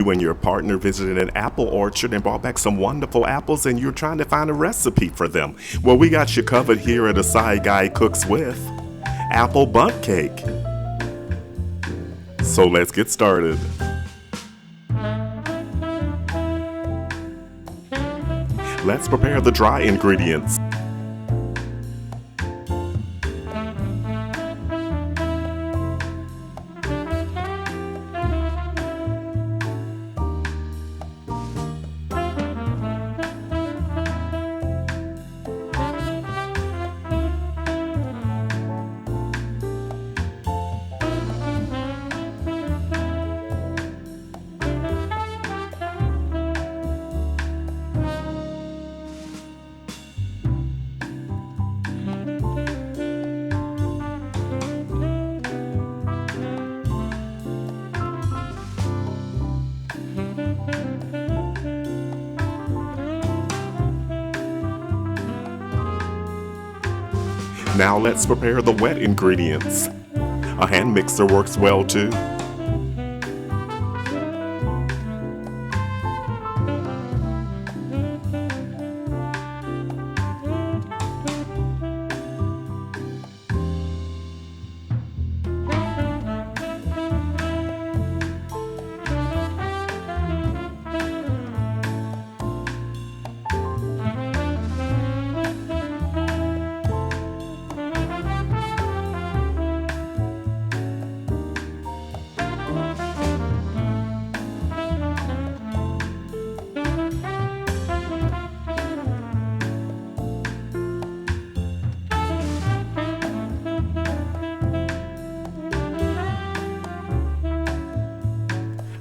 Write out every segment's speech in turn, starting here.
You and your partner visited an apple orchard and brought back some wonderful apples and you're trying to find a recipe for them. Well, we got you covered here at A Side Guy Cooks With Apple Bundt Cake. So let's get started. Let's prepare the dry ingredients. Now let's prepare the wet ingredients. A hand mixer works well too.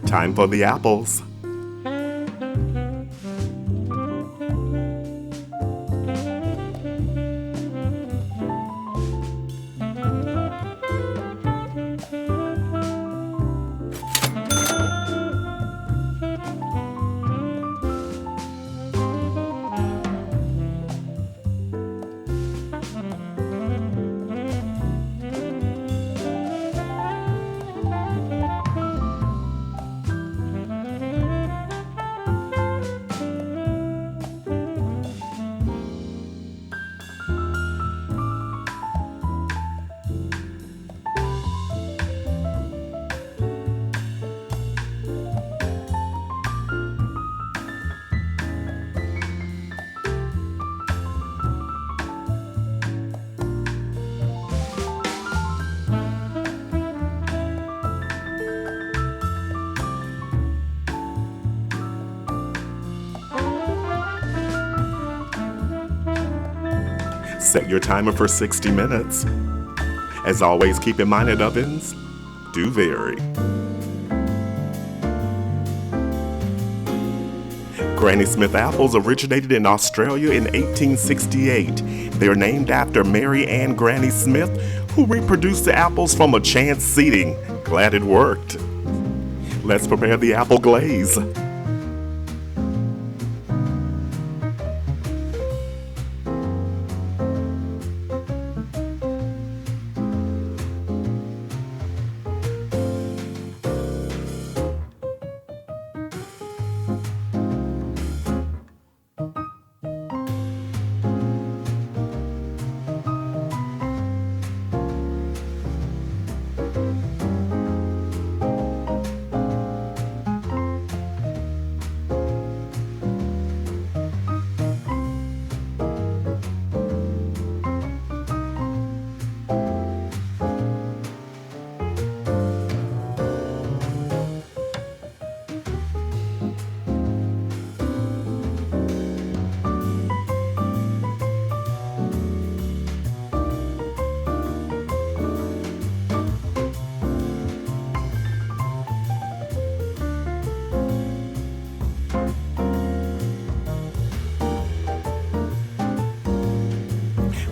Time for the apples. Set your timer for 60 minutes. As always, keep in mind that ovens do vary. Granny Smith apples originated in Australia in 1868. They are named after Mary Ann Granny Smith, who reproduced the apples from a chance seeding. Glad it worked. Let's prepare the apple glaze.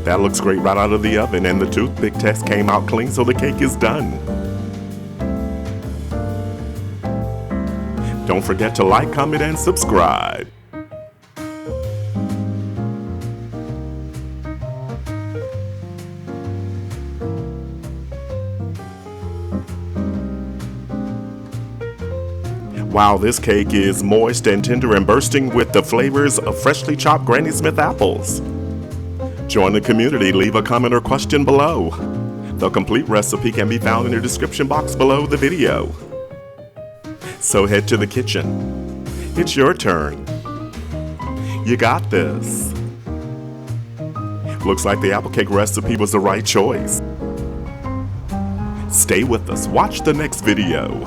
That looks great right out of the oven, and the toothpick test came out clean, so the cake is done. Don't forget to like, comment, and subscribe. Wow, this cake is moist and tender and bursting with the flavors of freshly chopped Granny Smith apples. Join the community, leave a comment or question below. The complete recipe can be found in the description box below the video. So head to the kitchen. It's your turn. You got this. Looks like the apple cake recipe was the right choice. Stay with us. Watch the next video.